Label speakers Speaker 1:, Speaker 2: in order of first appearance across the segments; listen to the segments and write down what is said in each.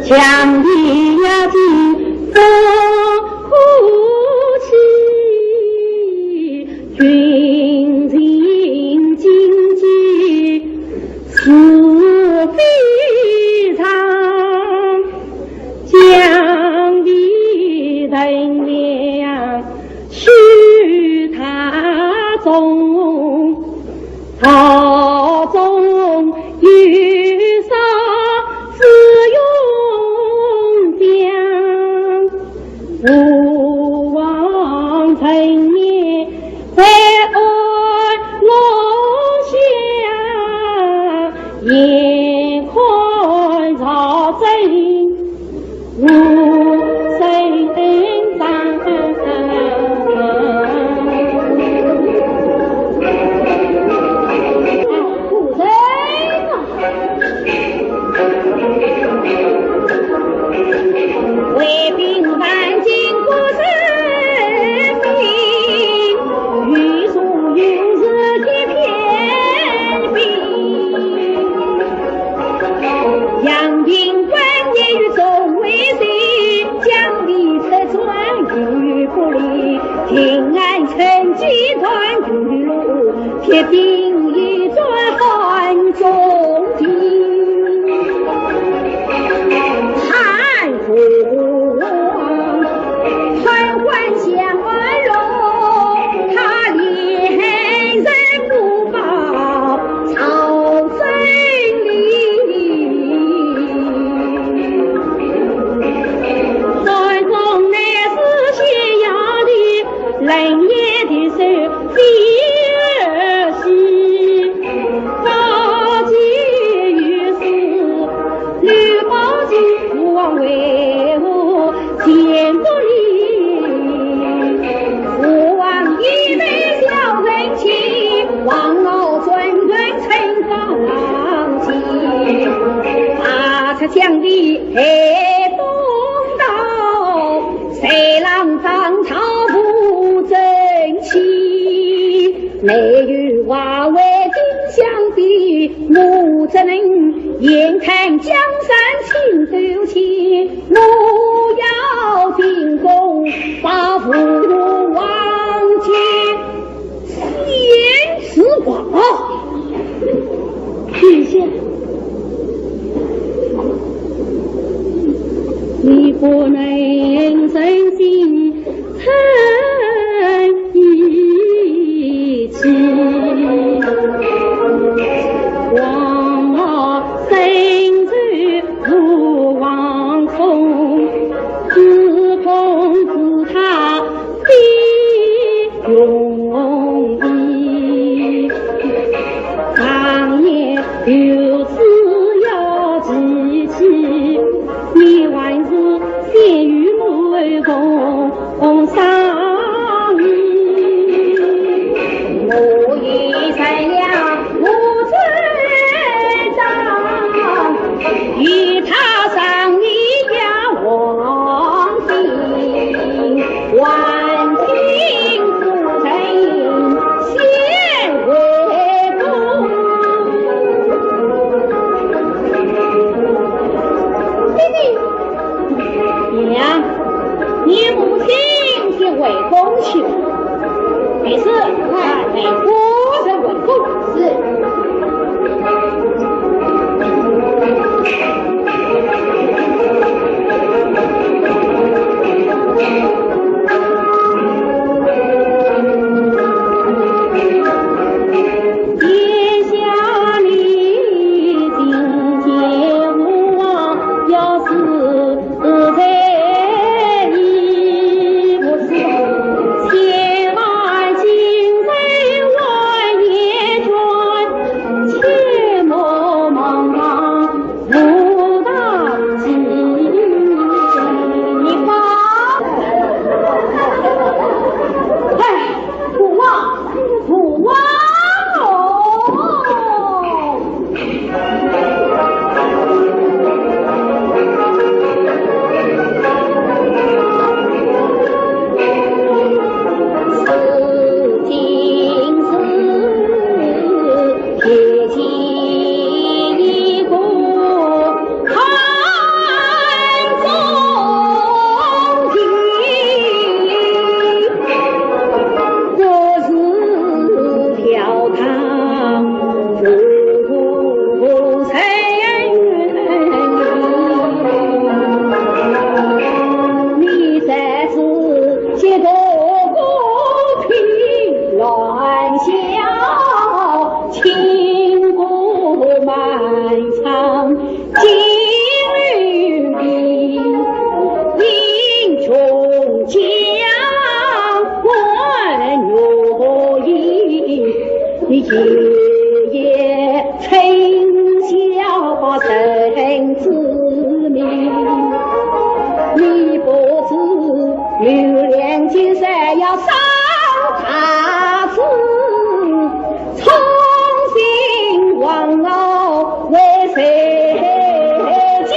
Speaker 1: 强敌呀进风呼气，军情经济是非常，将敌等量须他中，朝中遇上自用将，不忘陈年在爱龙翔，眼看朝政无声当，为兵万金不是命，欲速有日天偏兵，杨兵关键于中为谁，将敌侧穿与不利，平安成集团巨鹿，铁兵一转汉中庭，汉国传唤相容，他连人不报朝政理，汉中乃是咸阳的冷眼的手第二西，高级于是吕宝金父王为我见不离，父王以为小人情，王老尊尊称方齐，大车将的黑东道，谁让张朝不争气，内与瓦为金相比，我怎能眼看江山倾走起，我要进攻把父王前先死亡，陛下，你不能真心诚意气，王老身在如王空，自恐自他必容易，当年有此要记起，你还是先于母公漫长，金缕里英雄将关若意，夜夜称笑生子命。你不知流连金山要上他子，重新王老为谁敬？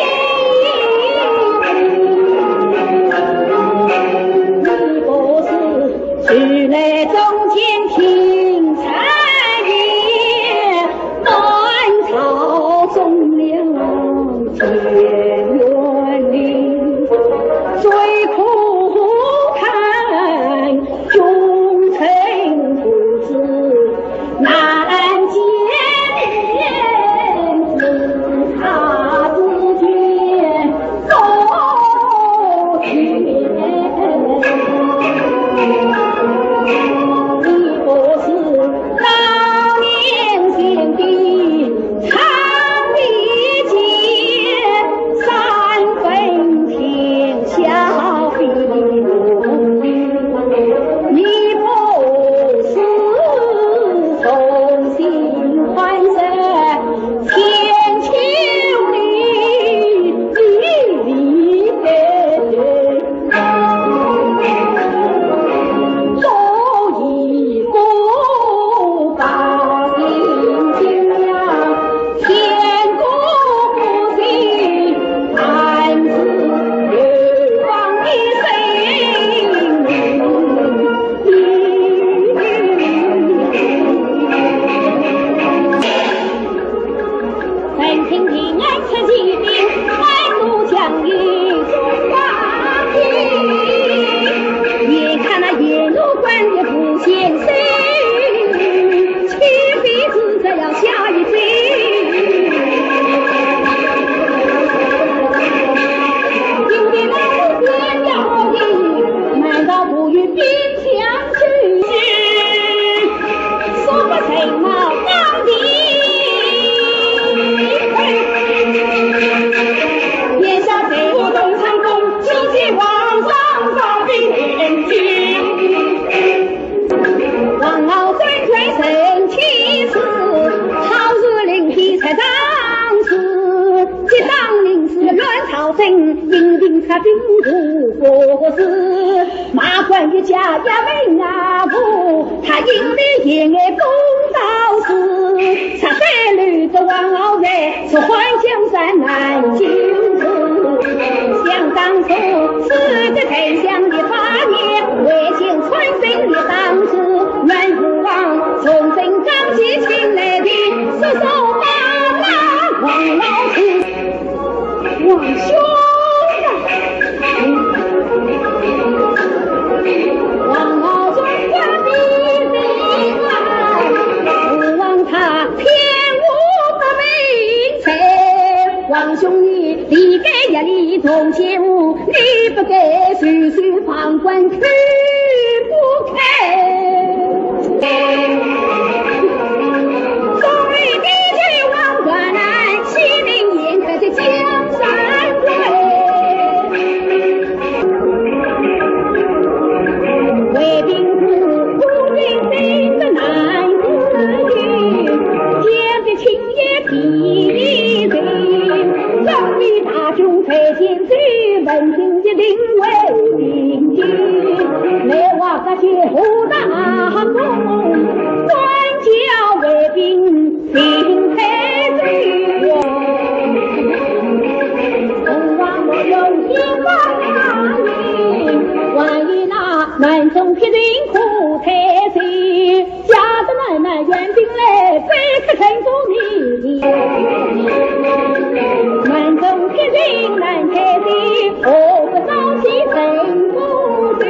Speaker 1: 你不是去来中间听谗言，南朝忠良见园林，最苦看忠臣父子难见面，自他之间多天。你不是当年先帝常理解，三分天下比荣誉，你不是重新换色千秋里离别，做一个大英雄，天国不幸，汉子流亡的生本听平安出骑兵，满路将衣中华旗，眼看那野路关的不现身，岂非是这要下一追？今天老天要你，难道不与兵相去？说不成了当敌。眼下谁不动成功，就希皇上早兵天津。王老尊追神七次，朝日令批才当时，即当临时乱朝政，引领他兵入国事。马关一家也为阿父，他因为言爱公道事，插水绿的王老在是换江山难救治。想当初是个丞相的发言，为先传神的当时，阮父王从征张继请来的，是手把那王老师，王兄王老尊官的人啊，不忘他天无的名才，王兄你理该也理同前务，你不该徐徐旁观去不开。所谓地区王冠南，西陵严可是江山为兵部不兵兵的男子女，见得青叶披人，让你大雄才见最闻听的灵为兵军，来我个绝户大功，专教为兵兵配罪，从往我有心望大名，万一那南中撇人苦太岁，家的奶奶援兵来非可承受你南中撇人南太岁，我不早起成不对，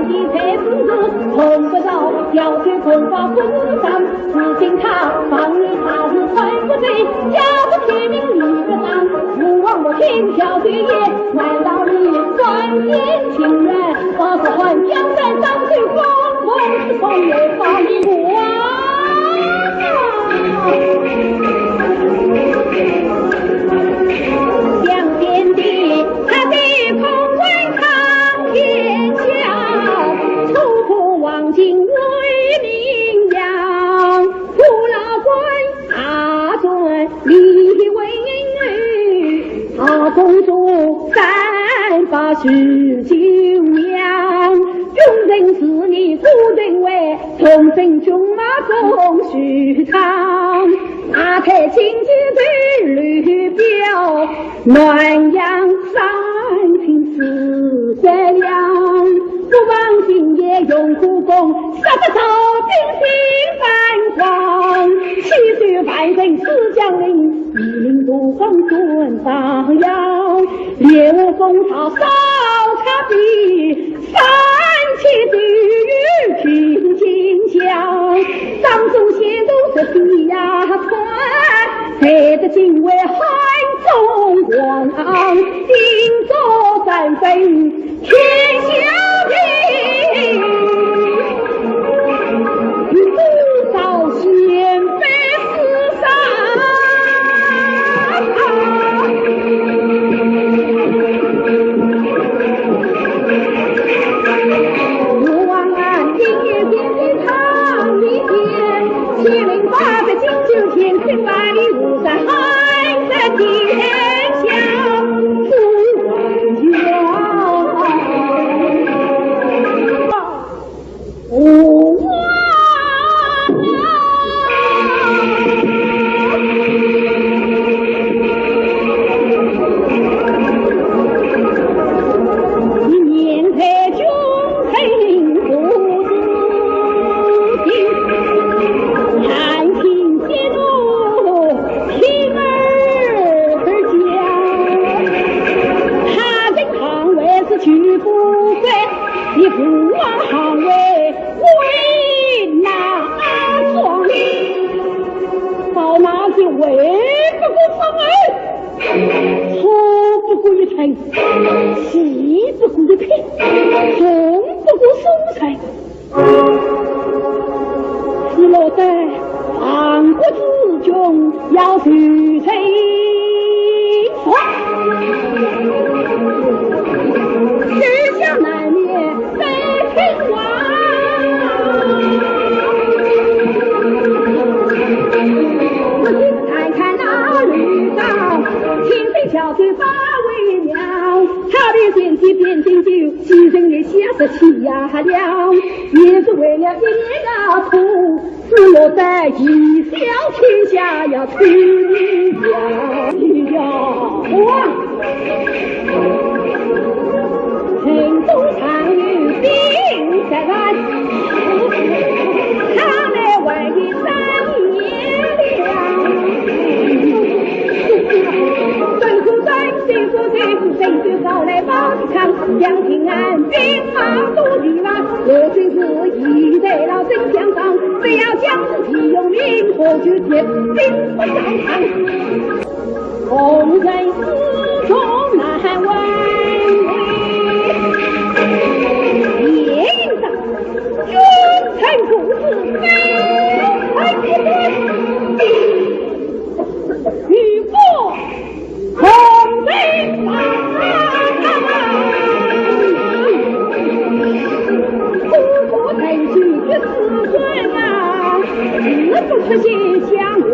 Speaker 1: 的才子碰不着，要去空发不上，只听他放日他是穿不对，家不天命一个当，不忘我天条对也，难道你专见情人，我是还江山当对风，风是风也放我想天地，他的空为苍天笑，处处望尽为名扬。父老官大尊立为女，大公主三把许九娘。众人是你孤人为，同生骏马总须长。大太清洁对绿标，暖阳三品四月亮。不忘今夜用苦功，杀得草兵心繁光。七岁万人四将领，一领独方尊上扬。猎物风潮烧茶比，三七地狱平金香。上中些都是地呀川，配得敬畏汉中王，定州三分天下平，不少贤妃厮杀。不忘俺今夜边的长一天，七零八百金九千，千万里无在海的天下不忘。喜不顾的偏，中不顾松菜，是落在亡国之中要去谁世相难灭非天王。我请看看那绿港，清水桥去发为娘，他的贤妻变成酒，牺牲也吓得气呀凉，也是为了一个图，是落在一小天下呀去家呀城中常与兵在岸，他来外的三年两，谁说对，谁就搞来帮场，两平安兵马都地马，我真是一代老真相当，非要将自己用命活去天兵不上场，红人四中难为，夜营上君臣故事非很不对，与父红梅马，祖国曾去的子孙啊，是不是心相为？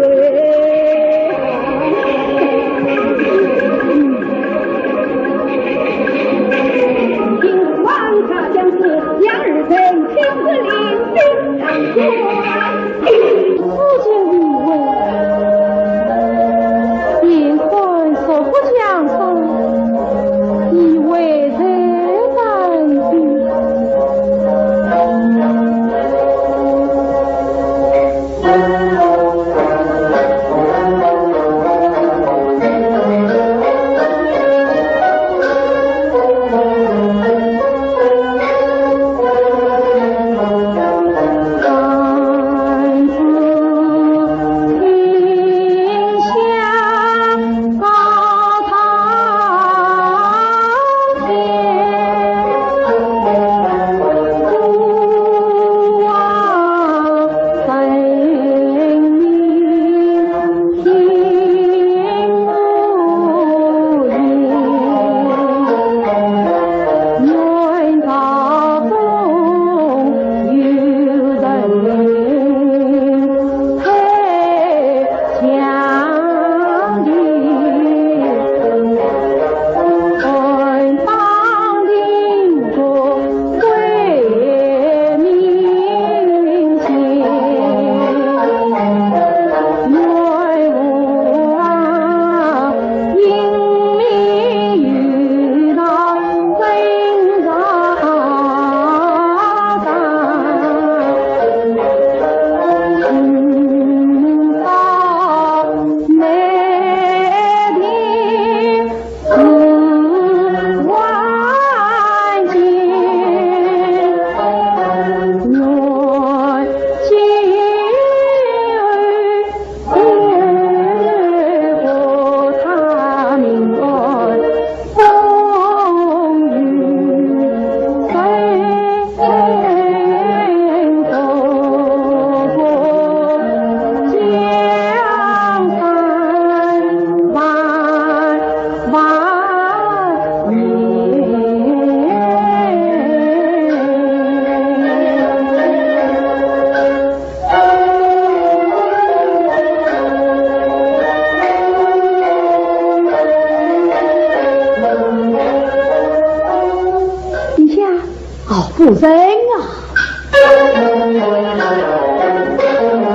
Speaker 1: 哦，不仁啊！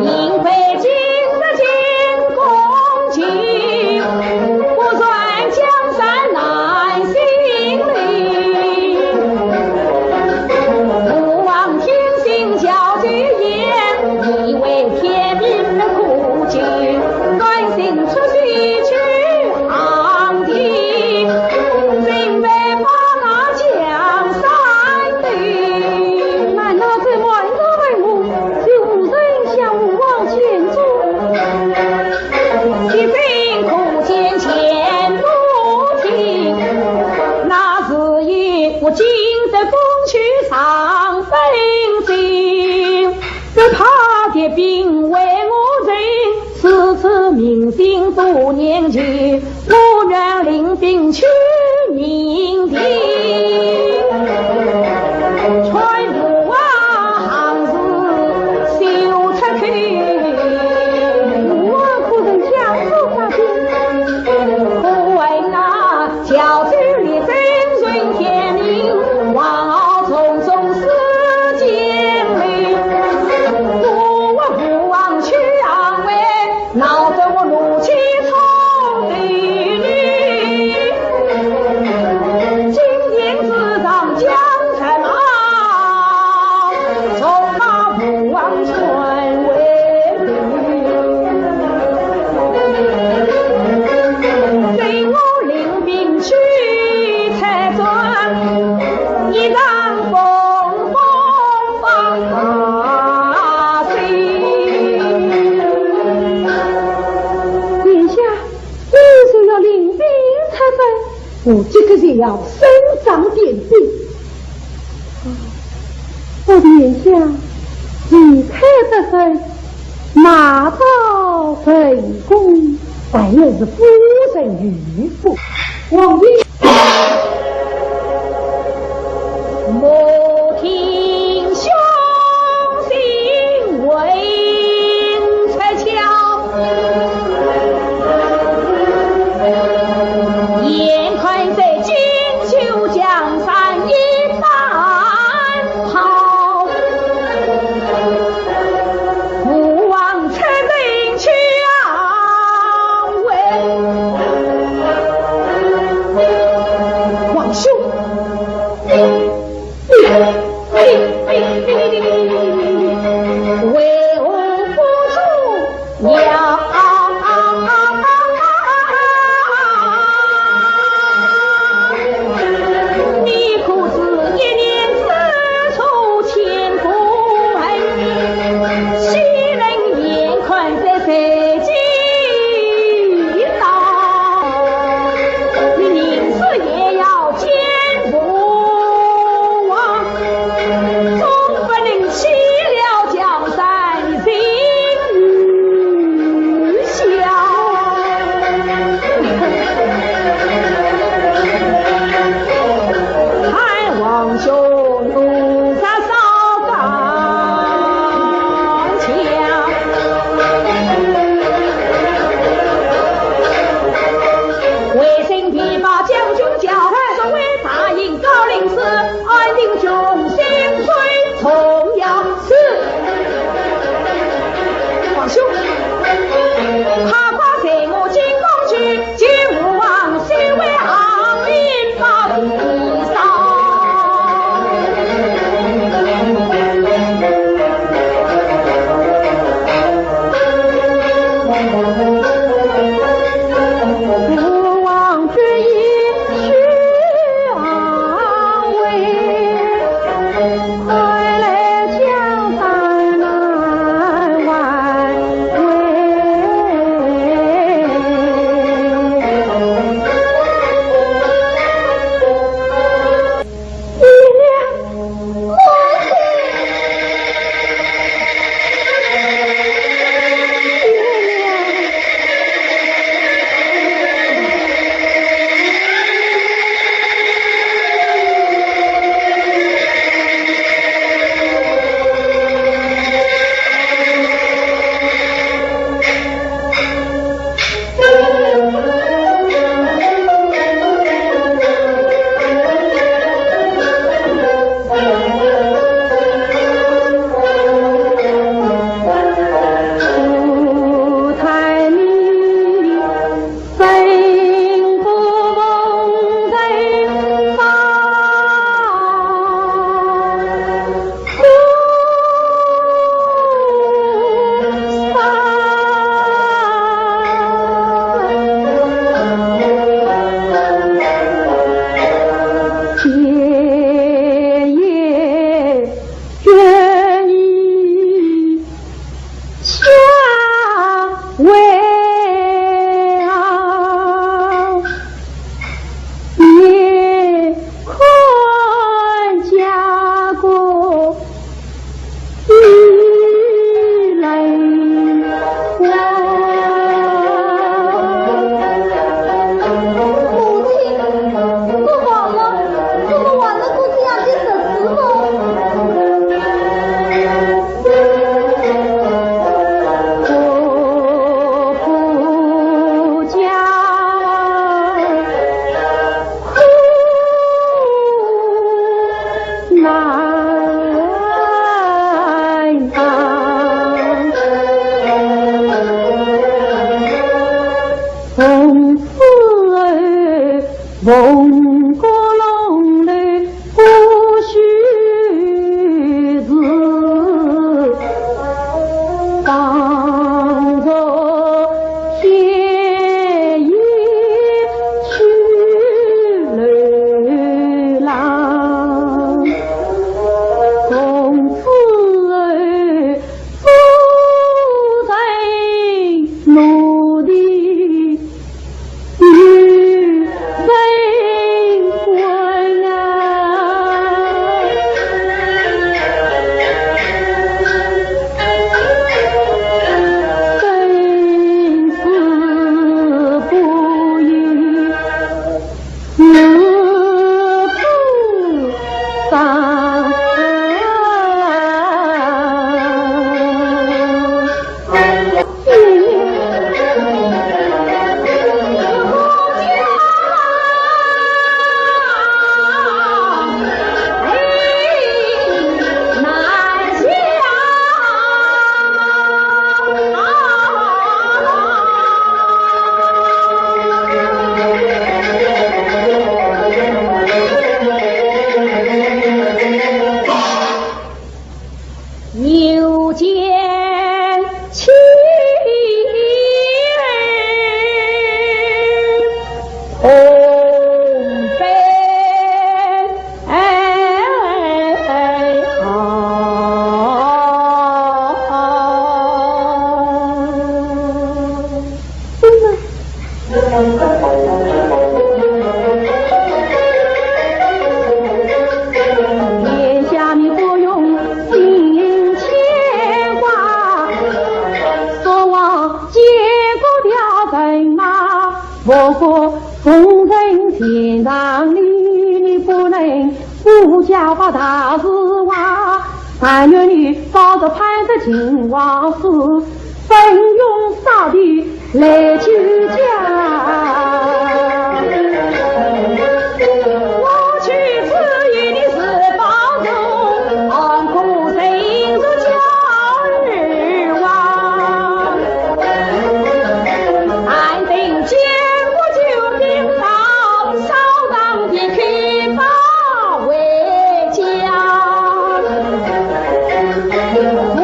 Speaker 1: 因为今日进宫去，不算江山难心理。不忘听信教具言，以为天命的苦境，甘心出去去昂地，准备把那江山的，难道这万恶为母，就人向往前走？一阵苦见前不停，那是一我今的宫去上分心，只怕铁兵为我人，此次民心不念去，我愿领兵去明地。穿路行事修出去，我可能将手发兵，不为那教主里真顺天命，望傲匆匆世间里，我不忘去安慰，闹得我怒气冲地里。今天自当江城啊，从那不忘村为随我领兵去才转，一让风风放心。殿下，你说要领兵才分，我这个人要伸张点兵。我的眼下离开这份马到本宫，但又是夫人御妇，王爷莫听兄心为才巧，眼看这金秋江山一般好，不忘趁人去安慰。王兄，为我付出要你苦自一年自出千古恨，昔人眼看这谁知道，你宁死也要见不忘，总不能弃了江山心与笑。看王兄怒杀烧钢枪，为身体把将军叫，作为大营高领事，安定众心虽重要事。王兄，他夸在我进宫去，今吾王虽为昂民把地上。不忘之意须安慰，快来江山难挽回。从此凤阁龙里不须子，当作天意去流浪，从此不在努力与人混啊，真是不易，日不上。又见亲人同悲天下你不用心牵挂，说我结果条人马，不过风尘天堂里，你不能不教把大事话。但愿你照着潘的情往事，奋勇杀敌来救家。我去赐予你是保重，昂苦神如教日王，安定见我就领导，少当的去保卫家。父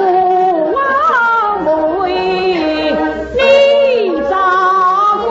Speaker 1: 王不为你照顾，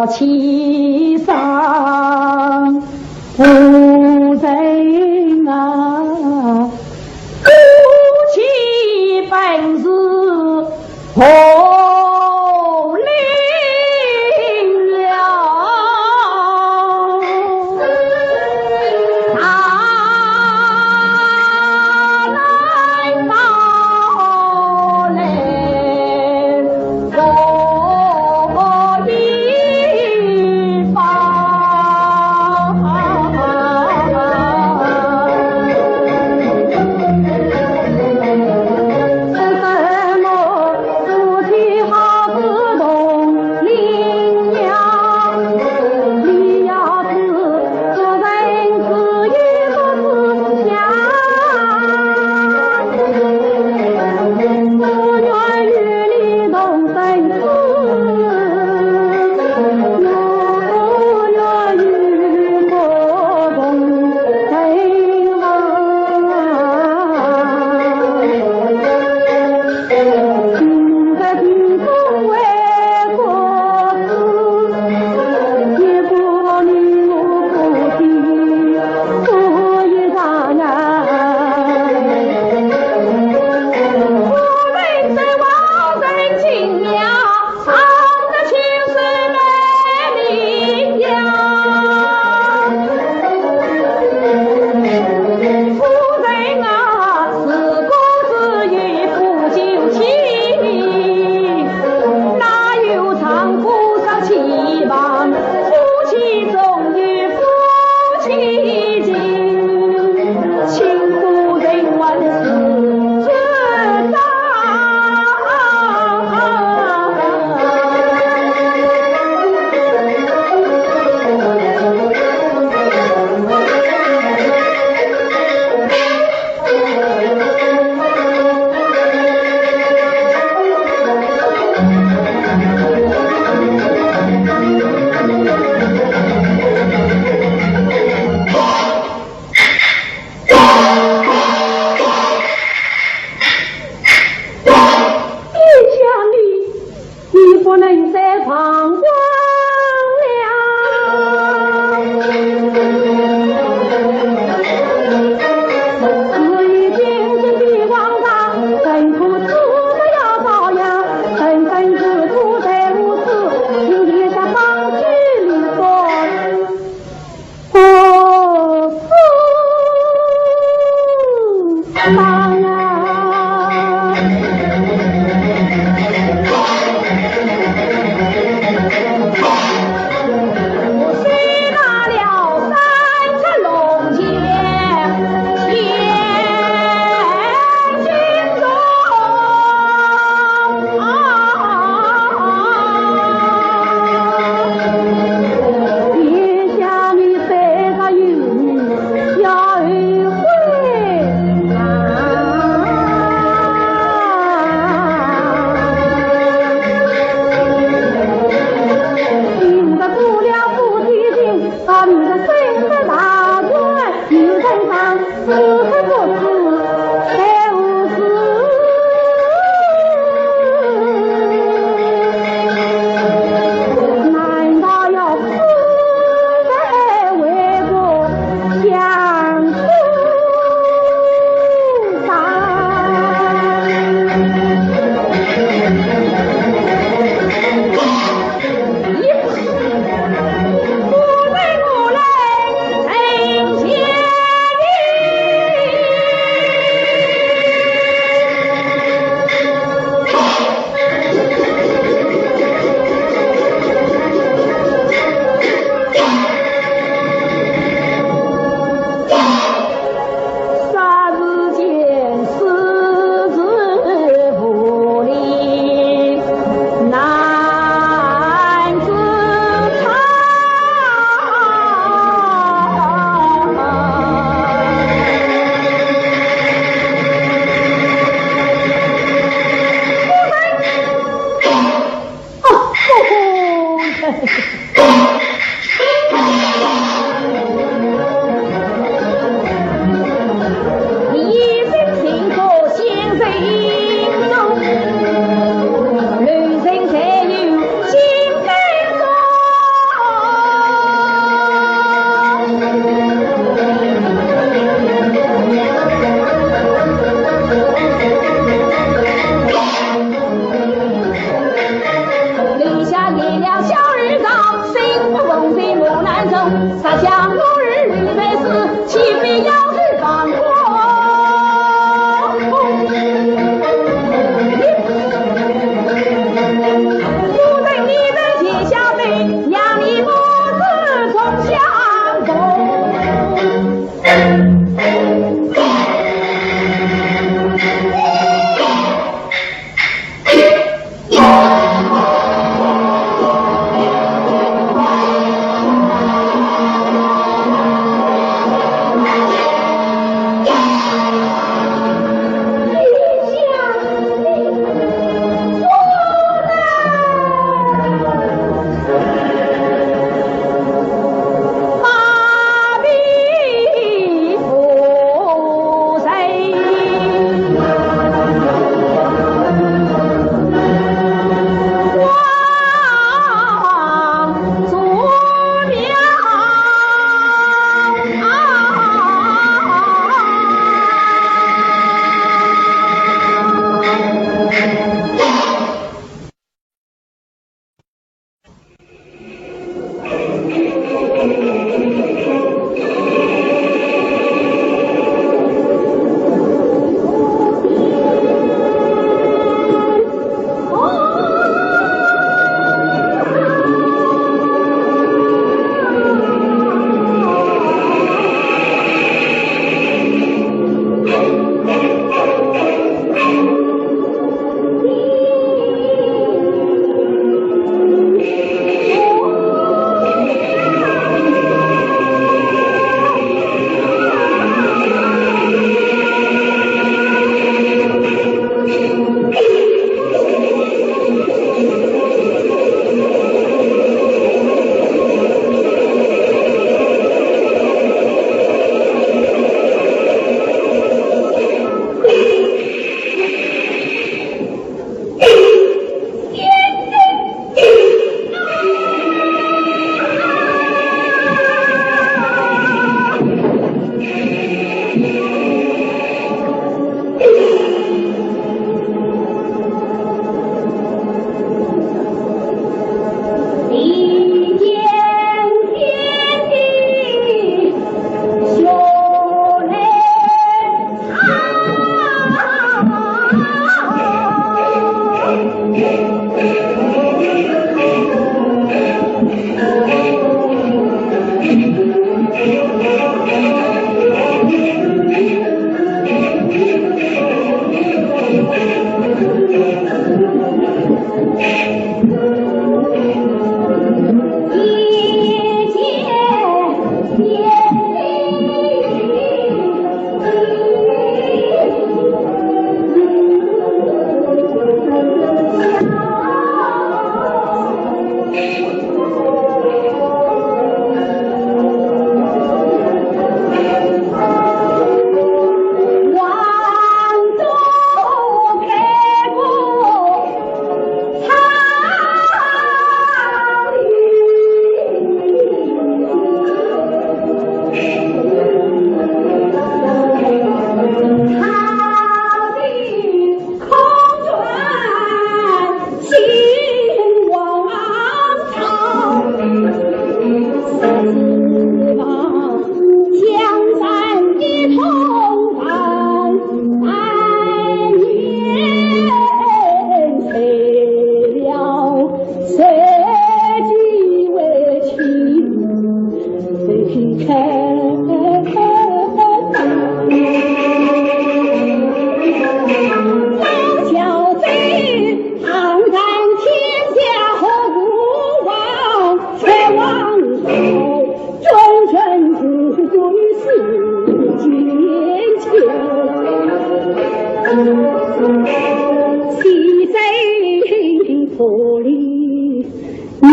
Speaker 1: 其上无人啊，夫妻本是同林鸟，他来到来我一方。我能塞放光亮，至于今天的王上，神土自不要遭殃，神神之土在无此，今天下方居里说，当然。立下一辆小日高。难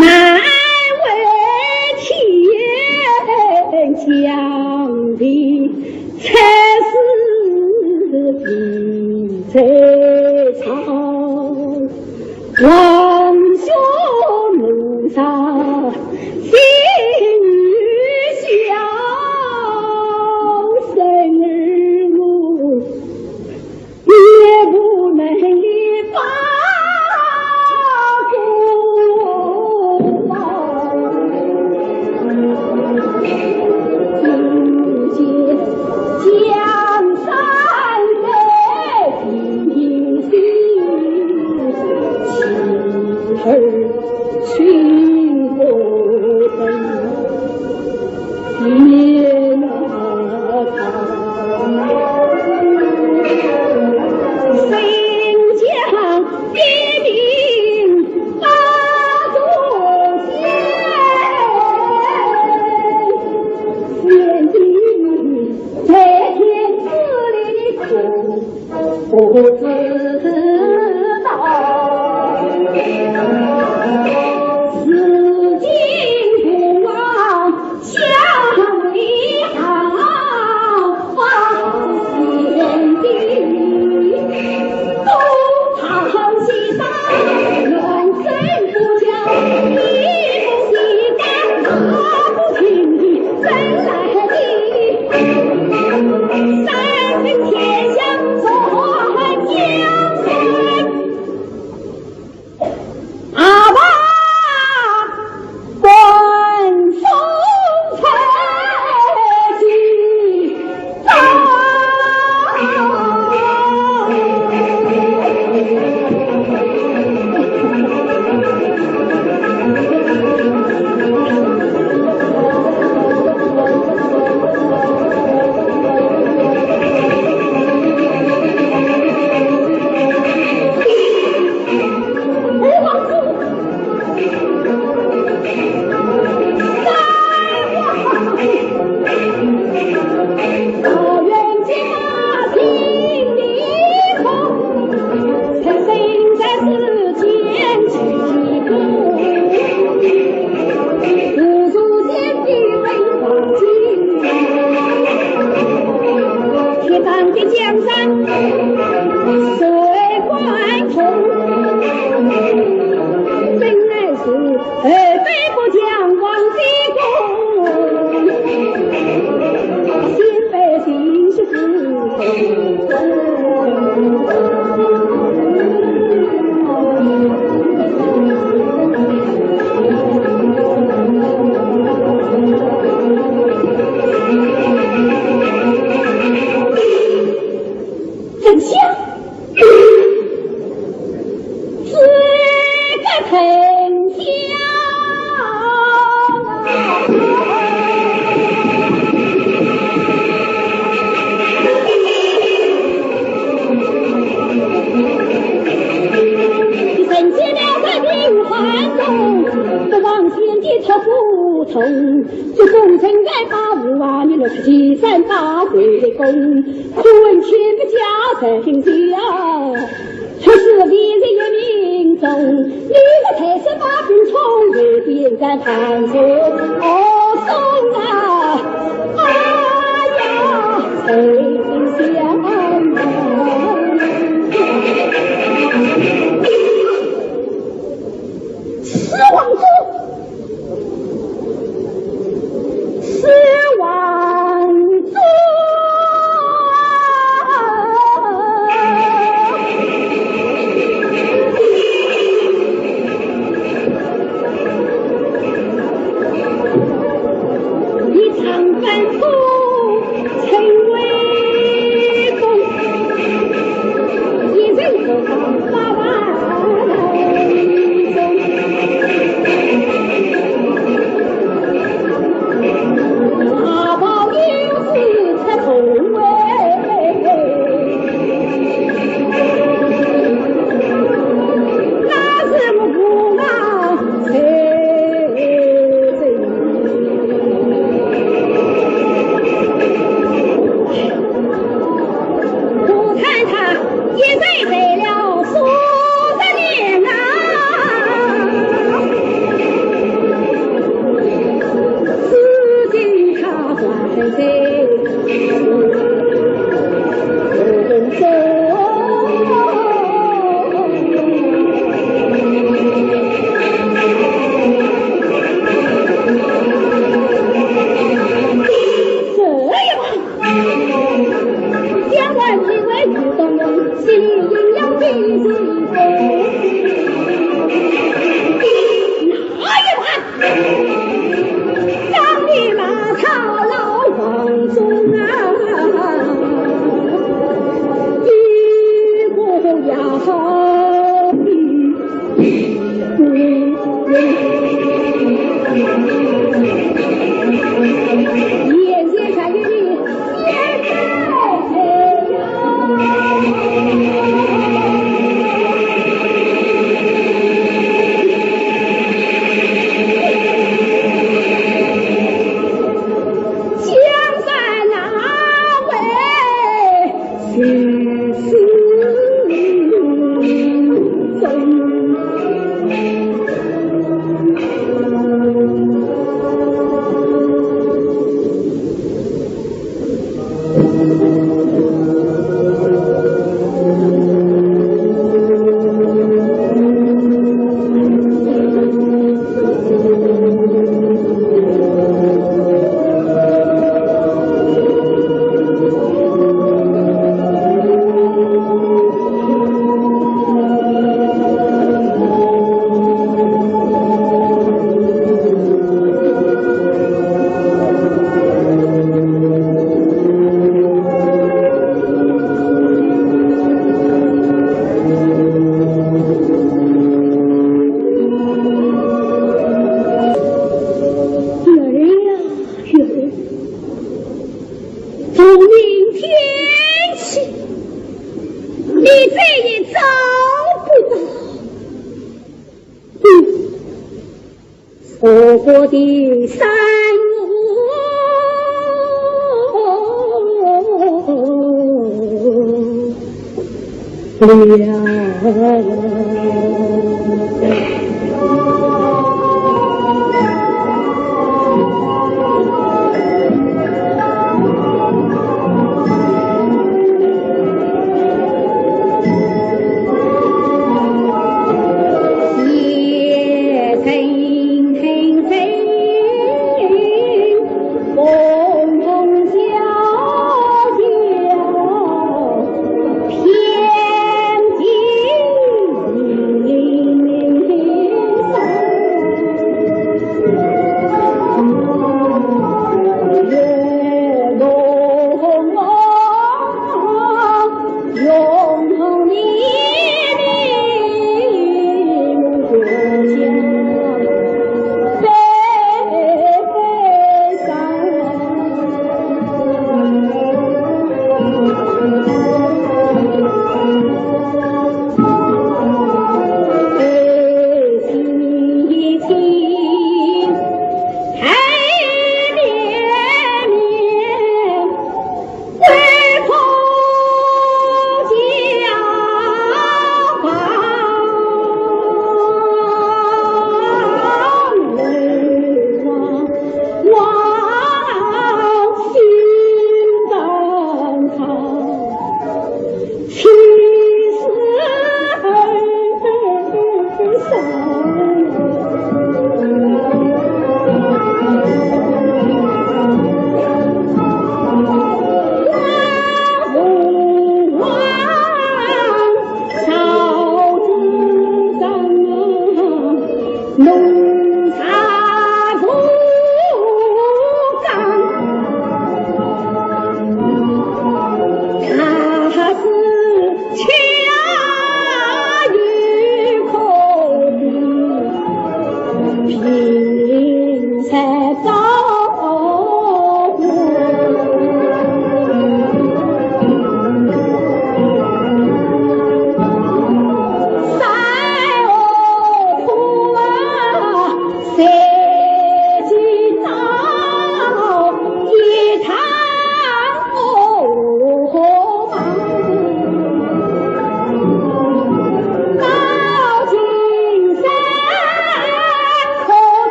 Speaker 1: 为天降的才是比才草，望雪路上心雨笑，生日路也不能发过只见江山在平息，妻儿寻不得，别那新疆别名大祖先，先帝在天子里苦不知道，紫金不忘下为好，先帝东堂西上远身不交，一不西干二不听的真来的，三分天下做江山，阿爸观风采起草原家庭里头，曾生在世间几个，无数先帝为黄金，铁杆的江山水贯通，本来是非不将王的功，新百姓是真相，这个真相本接了在平汉中，不忘先帝他服从，就功臣该85你67三大会的功，尊亲的家在心下，却是历日也命中，你的才是把兵冲为边在盘索送啊，哎呀谁想十王族，十王族。一场反复成为功，一人何妨8万中。让你马槽老王中啊，一不要也接下于你也将在哪位是死生错过的山路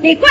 Speaker 2: 你管